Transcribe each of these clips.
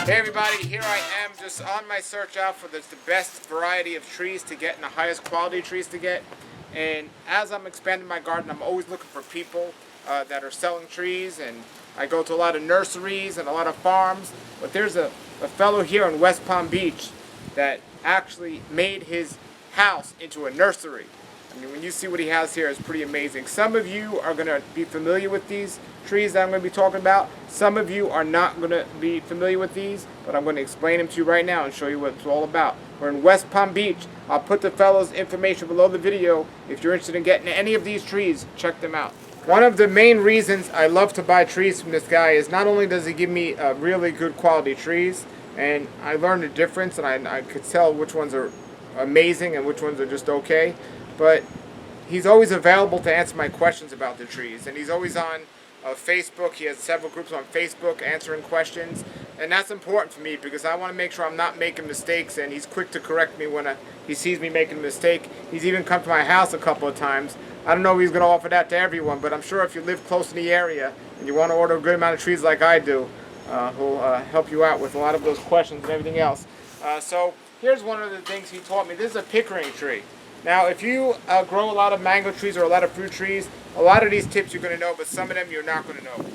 Hey everybody, here I am just on my search out for the best variety of trees to get and the highest quality trees to get. And as I'm expanding my garden, I'm always looking for people that are selling trees, and I go to a lot of nurseries and a lot of farms. But there's a fellow here in West Palm Beach that actually made his house into a nursery. I mean, when you see what he has here, it's pretty amazing. Some of you are going to be familiar with these trees that I'm going to be talking about. Some of you are not going to be familiar with these, but I'm going to explain them to you right now and show you what it's all about. We're in West Palm Beach. I'll put the fellow's information below the video. If you're interested in getting any of these trees, check them out. One of the main reasons I love to buy trees from this guy is not only does he give me really good quality trees, and I learned the difference, and I could tell which ones are amazing and which ones are just okay, but he's always available to answer my questions about the trees, and he's always on Facebook. He has several groups on Facebook answering questions, and that's important for me because I want to make sure I'm not making mistakes, and he's quick to correct me when he sees me making a mistake. He's even come to my house a couple of times. I don't know if he's going to offer that to everyone, but I'm sure if you live close in the area and you want to order a good amount of trees like I do, he'll help you out with a lot of those questions and everything else. So here's one of the things he taught me. This is a Pickering tree. Now, if you grow a lot of mango trees or a lot of fruit trees, a lot of these tips you're going to know, but some of them you're not going to know.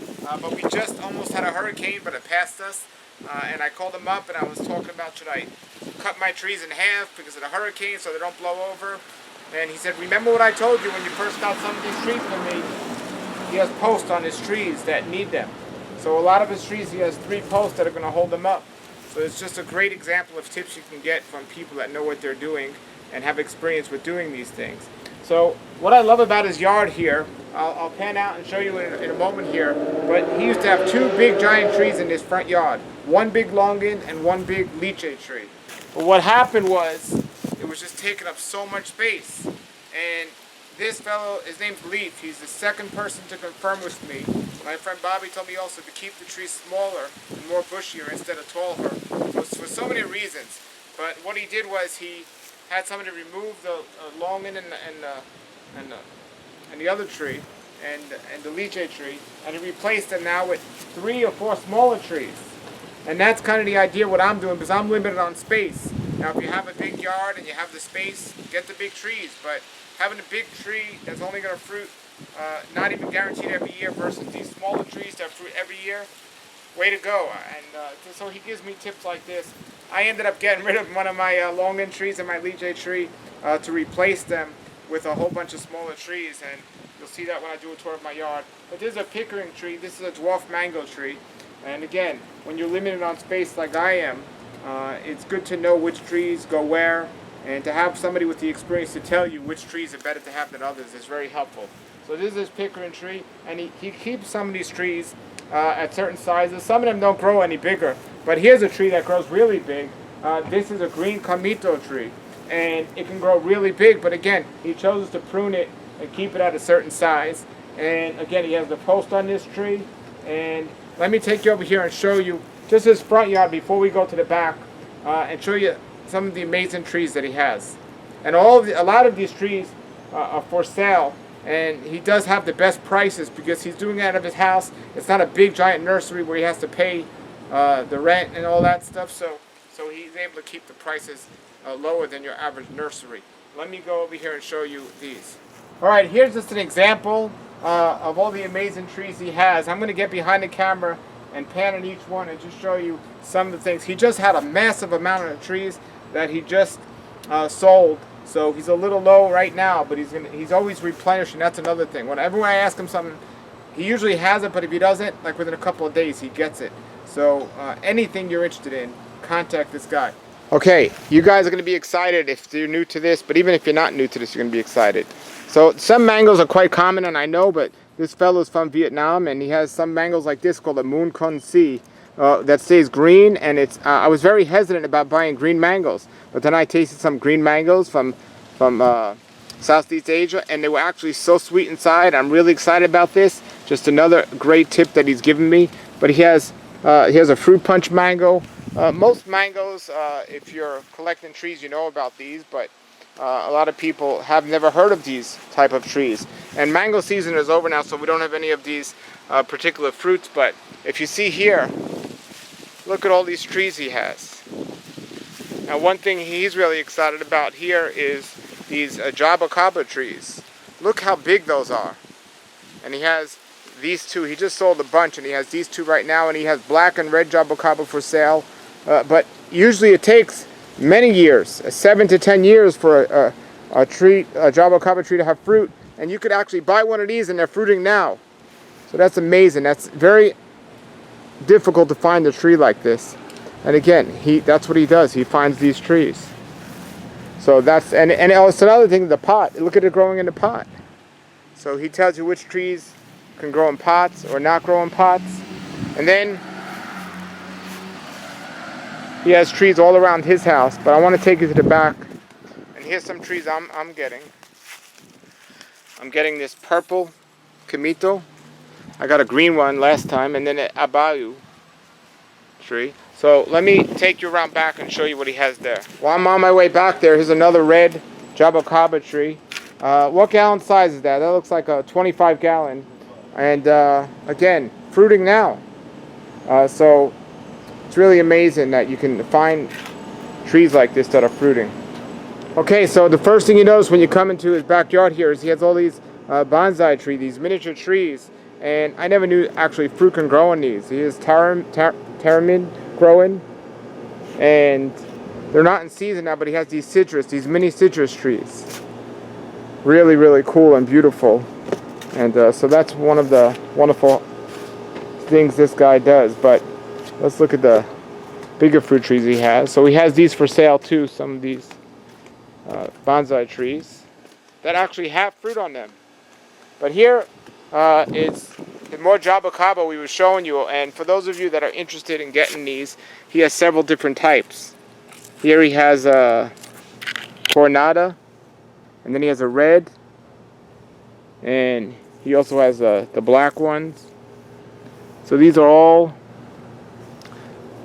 But we just almost had a hurricane, but it passed us, and I called him up and I was talking about should I cut my trees in half because of the hurricane so they don't blow over. And he said, remember what I told you when you first got some of these trees from me? He has posts on his trees that need them. So a lot of his trees, he has 3 posts that are going to hold them up. So it's just a great example of tips you can get from people that know what they're doing and have experience with doing these things. So what I love about his yard here, I'll pan out and show you in a moment here, but he used to have 2 big giant trees in his front yard. One big longin and one big lychee tree. But what happened was, it was just taking up so much space. And this fellow, his name's Leaf, he's the second person to confirm with me. My friend Bobby told me also to keep the trees smaller and more bushier instead of taller, for so many reasons. But what he did was he had somebody remove the longin and the other tree and the lychee tree, and he replaced them now with 3 or 4 smaller trees. And that's kind of the idea what I'm doing, because I'm limited on space. Now, if you have a big yard and you have the space, get the big trees. But having a big tree that's only going to fruit not even guaranteed every year versus these smaller trees that fruit every year, way to go. And so he gives me tips like this. I ended up getting rid of one of my longin trees and my lychee tree to replace them with a whole bunch of smaller trees, and you'll see that when I do a tour of my yard. But this is a Pickering tree. This is a dwarf mango tree. And again, when you're limited on space like I am, it's good to know which trees go where, and to have somebody with the experience to tell you which trees are better to have than others is very helpful. So this is his Pickering tree, and he keeps some of these trees at certain sizes. Some of them don't grow any bigger, but here's a tree that grows really big. This is a green Camito tree, and it can grow really big, but again, he chose to prune it and keep it at a certain size. And again, he has the post on this tree, and let me take you over here and show you just his front yard before we go to the back, and show you some of the amazing trees that he has. And a lot of these trees are for sale, and he does have the best prices because he's doing it out of his house. It's not a big giant nursery where he has to pay the rent and all that stuff, so he's able to keep the prices lower than your average nursery. Let me go over here and show you these. Alright, here's just an example of all the amazing trees he has. I'm going to get behind the camera and pan on each one and just show you some of the things. He just had a massive amount of trees that he just sold, so he's a little low right now, but he's always replenishing. That's another thing. Whenever I ask him something, he usually has it, but if he doesn't, like within a couple of days, he gets it. So anything you're interested in, contact this guy. Okay, you guys are going to be excited if you're new to this, but even if you're not new to this, you're going to be excited. So some mangoes are quite common, and I know, but this fellow's from Vietnam, and he has some mangoes like this called a Moon Con Si that stays green, and it's. I was very hesitant about buying green mangoes, but then I tasted some green mangoes from Southeast Asia, and they were actually so sweet inside. I'm really excited about this. Just another great tip that he's given me. But he has a fruit punch mango. Most mangoes, if you're collecting trees, you know about these, but a lot of people have never heard of these type of trees. And mango season is over now, so we don't have any of these particular fruits. But if you see here, Look at all these trees he has. Now one thing he's really excited about here is these Jabacaba trees. Look how big those are. And he has these two. He just sold a bunch and he has these two right now, and he has black and red Jabacaba for sale. But usually it takes many years, 7 to 10 years for a Jabacaba tree to have fruit. And you could actually buy one of these and they're fruiting now. So that's amazing. That's very difficult to find a tree like this. And again, that's what he does. He finds these trees. So that's, and it's another thing, the pot. Look at it growing in the pot. So he tells you which trees can grow in pots or not grow in pots. And then he has trees all around his house, but I want to take you to the back. And here's some trees I'm getting. I'm getting this purple Camito. I got a green one last time, and then an Abayu tree. So let me take you around back and show you what he has there. While I'm on my way back there, here's another red Jabacaba tree. What gallon size is that? That looks like a 25 gallon. And again, fruiting now. So it's really amazing that you can find trees like this that are fruiting. Okay, so the first thing you notice when you come into his backyard here is he has all these bonsai trees, these miniature trees. And I never knew actually fruit can grow on these. He has tarimid growing, and they're not in season now, but he has these mini citrus trees. Really, really cool and beautiful. And so that's one of the wonderful things this guy does. But let's look at the bigger fruit trees he has. So he has these for sale too, some of these bonsai trees that actually have fruit on them. But here is the more Jabacaba we were showing you, and for those of you that are interested in getting these, he has several different types. Here he has a Coronada, and then he has a red, and he also has the black ones. So these are all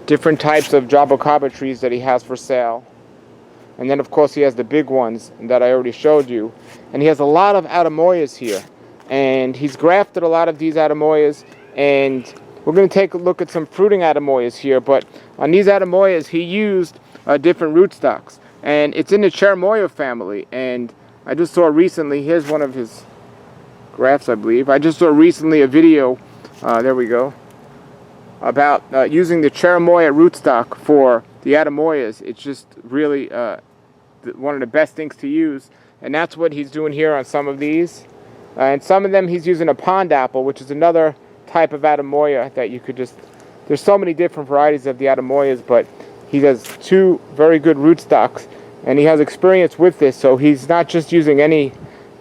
different types of Jabacaba trees that he has for sale. And then of course he has the big ones that I already showed you, and he has a lot of Adamoyas here. And he's grafted a lot of these Adamoyas, and we're going to take a look at some fruiting Adamoyas here. But on these Adamoyas, he used different rootstocks, and it's in the Cherimoya family. And I just saw recently, here's one of his grafts, I believe. I just saw recently a video, there we go, about using the Cherimoya rootstock for the Adamoyas. It's just really one of the best things to use, and that's what he's doing here on some of these. And some of them he's using a pond apple, which is another type of Adamoya that you could just... There's so many different varieties of the Adamoyas, but he does two very good rootstocks, and he has experience with this, so he's not just using any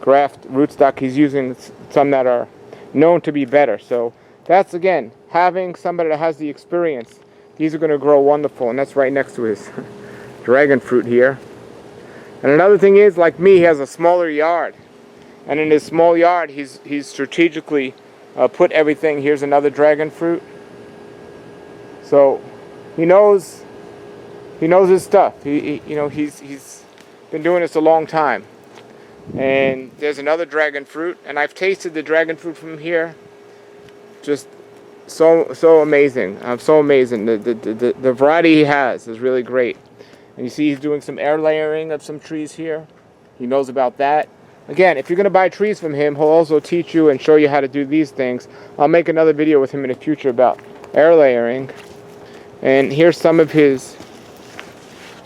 graft rootstock, he's using some that are known to be better. So that's, again, having somebody that has the experience. These are going to grow wonderful, and that's right next to his dragon fruit here. And another thing is, like me, he has a smaller yard. And in his small yard, he's strategically put everything. Here's another dragon fruit. So he knows his stuff. He's been doing this a long time. And there's another dragon fruit, and I've tasted the dragon fruit from here. Just so amazing. So amazing. The variety he has is really great. And you see he's doing some air layering of some trees here. He knows about that. Again, if you're going to buy trees from him, he'll also teach you and show you how to do these things. I'll make another video with him in the future about air layering. And here's some of his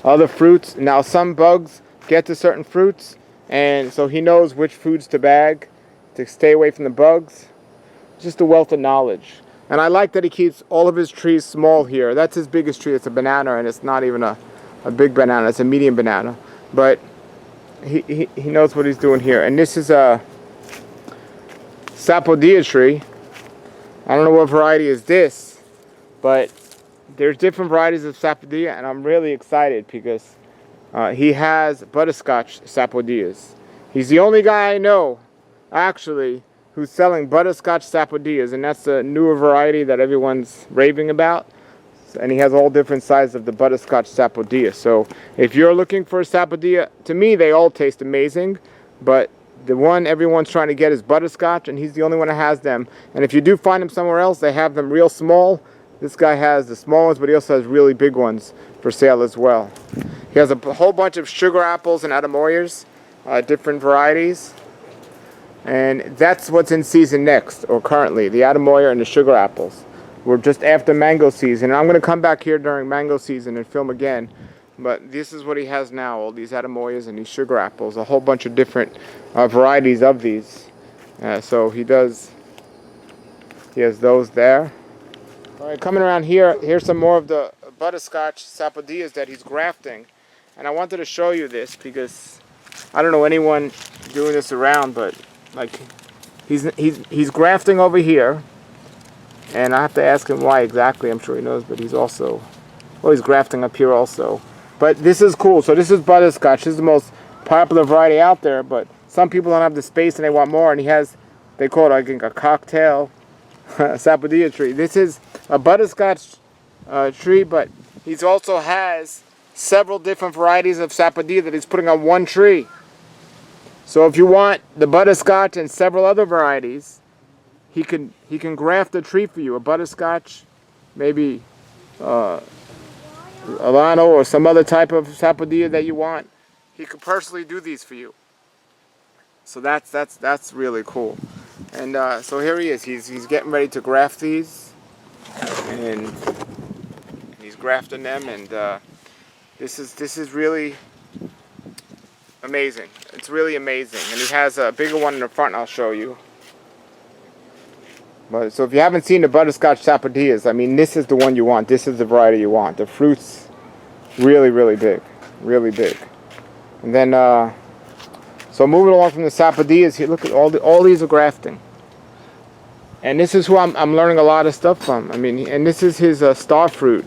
other fruits. Now, some bugs get to certain fruits, and so he knows which foods to bag to stay away from the bugs. Just a wealth of knowledge. And I like that he keeps all of his trees small here. That's his biggest tree. It's a banana, and it's not even a big banana. It's a medium banana. But he knows what he's doing here. And this is a Sapodilla tree. I don't know what variety is this, but there's different varieties of Sapodilla, and I'm really excited because he has Butterscotch Sapodillas. He's the only guy I know, actually, who's selling Butterscotch Sapodillas, and that's a newer variety that everyone's raving about. And he has all different sizes of the Butterscotch Sapodilla. So if you're looking for a Sapodilla, to me they all taste amazing, but the one everyone's trying to get is Butterscotch, and he's the only one that has them. And if you do find them somewhere else, they have them real small, This guy has the small ones, but he also has really big ones for sale as well. He has a whole bunch of sugar apples and Adamoyas, different varieties. And that's what's in season next, or currently, the Adamoya and the sugar apples. We're just after mango season. I'm going to come back here during mango season and film again. But this is what he has now, all these Adamoyas and these sugar apples, a whole bunch of different varieties of these. So he has those there. All right, coming around here, here's some more of the Butterscotch Sapodillas that he's grafting. And I wanted to show you this because I don't know anyone doing this around, but like he's grafting over here. And I have to ask him why exactly. I'm sure he knows, but he's grafting up here also. But this is cool. So this is butterscotch. This is the most popular variety out there, but some people don't have the space and they want more. And they call it, I think, a cocktail Sapodilla tree. This is a butterscotch tree, but he also has several different varieties of sapodilla that he's putting on one tree. So if you want the butterscotch and several other varieties, he can graft a tree for you, a butterscotch, maybe Alano or some other type of sapodilla that you want. He could personally do these for you. So that's really cool. And so here he is. He's getting ready to graft these, and he's grafting them. And this is really amazing. It's really amazing. And he has a bigger one in the front. I'll show you. But so if you haven't seen the Butterscotch Tapadillas, I mean, this is the one you want. This is the variety you want. The fruit's really, really big. Really big. And then, so moving along from the Sapodillas, here, look at all these are grafting. And this is who I'm learning a lot of stuff from. I mean, and this is his star fruit.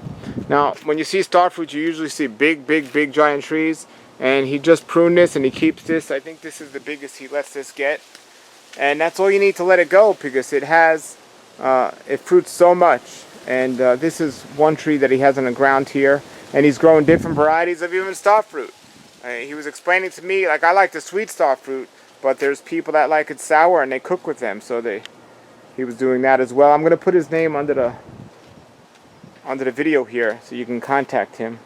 Now, when you see star fruit, you usually see big giant trees. And he just pruned this and he keeps this. I think this is the biggest he lets this get. And that's all you need to let it go because it fruits so much. And this is one tree that he has on the ground here. And he's growing different varieties of even star fruit. He was explaining to me, like, I like the sweet star fruit, but there's people that like it sour and they cook with them. So he was doing that as well. I'm going to put his name under the video here so you can contact him.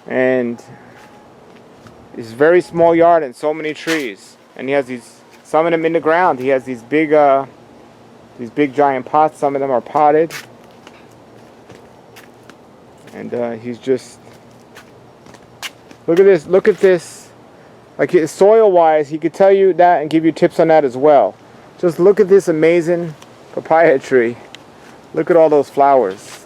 And it's a very small yard and so many trees. And he has some of them in the ground. He has these big giant pots. Some of them are potted. And he's just, look at this. Like soil-wise, he could tell you that and give you tips on that as well. Just look at this amazing papaya tree. Look at all those flowers.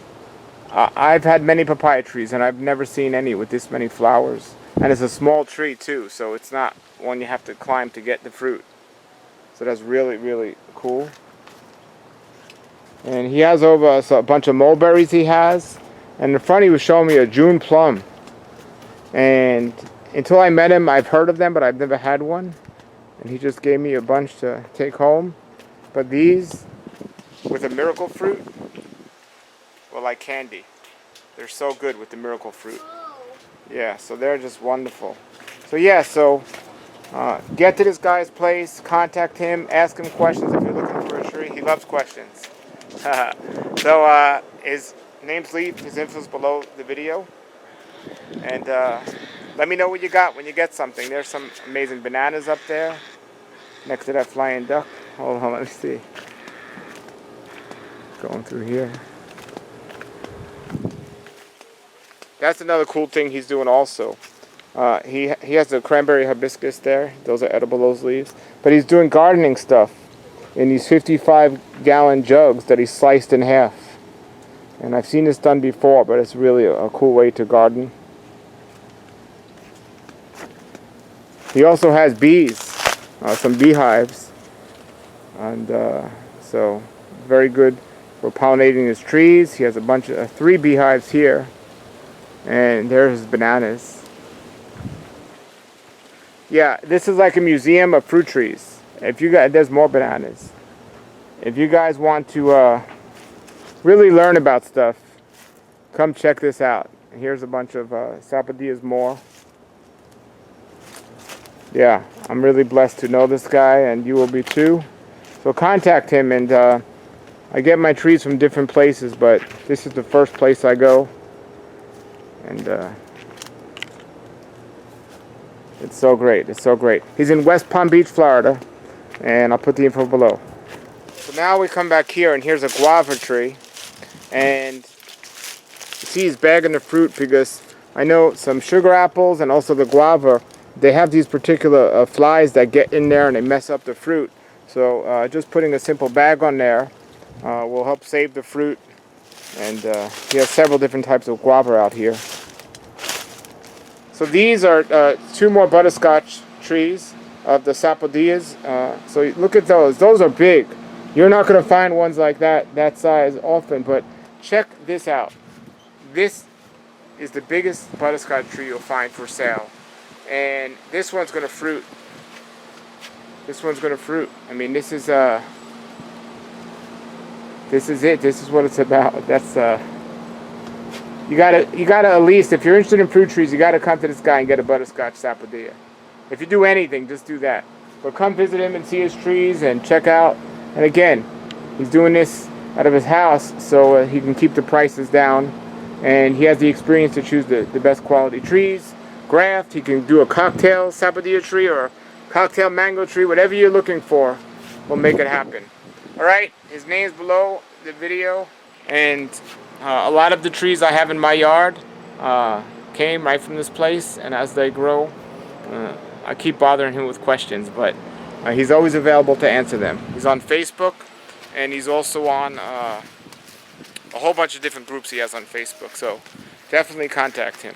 I've had many papaya trees and I've never seen any with this many flowers. And it's a small tree too, so it's not one you have to climb to get the fruit. So that's really, really cool. And he has over a bunch of mulberries he has. And in the front he was showing me a June plum. And until I met him, I've heard of them, but I've never had one. And he just gave me a bunch to take home. But these, with a miracle fruit, well, like candy. They're so good with the miracle fruit. Yeah, so they're just wonderful. So yeah, get to this guy's place, contact him, ask him questions if you're looking for a tree. He loves questions. So his name's Lee, his info's below the video. And let me know what you got when you get something. There's some amazing bananas up there next to that flying duck. Hold on, let me see. Going through here. That's another cool thing he's doing also. He has the cranberry hibiscus there. Those are edible, those leaves. But he's doing gardening stuff in these 55-gallon jugs that he sliced in half. And I've seen this done before, but it's really a cool way to garden. He also has bees, some beehives. And so very good for pollinating his trees. He has a bunch of 3 beehives here. And there's his bananas. Yeah, this is like a museum of fruit trees. If you guys, there's more bananas. If you guys want to really learn about stuff, come check this out. Here's a bunch of sapodillas more. Yeah, I'm really blessed to know this guy, and you will be too. So contact him, and I get my trees from different places, but this is the first place I go. And it's so great. It's so great. He's in West Palm Beach, Florida. And I'll put the info below. So now we come back here, and here's a guava tree. And you see he's bagging the fruit because I know some sugar apples and also the guava, they have these particular flies that get in there and they mess up the fruit. So just putting a simple bag on there will help save the fruit. And he has several different types of guava out here. So these are 2 more butterscotch trees of the Sapodillas. So look at those. Those are big. You're not going to find ones like that size often, but check this out. This is the biggest butterscotch tree you'll find for sale. And this one's going to fruit. This one's going to fruit. I mean, this is it. This is what it's about. That's you gotta at least, if you're interested in fruit trees, you gotta come to this guy and get a Butterscotch Sapodilla. If you do anything, just do that. But come visit him and see his trees and check out. And again, he's doing this out of his house so he can keep the prices down. And he has the experience to choose the best quality trees. Graft, he can do a cocktail Sapodilla tree or a cocktail mango tree. Whatever you're looking for, we'll make it happen. Alright, his name's below the video. And a lot of the trees I have in my yard came right from this place. And as they grow, I keep bothering him with questions, but he's always available to answer them. He's on Facebook, and he's also on a whole bunch of different groups he has on Facebook, so definitely contact him.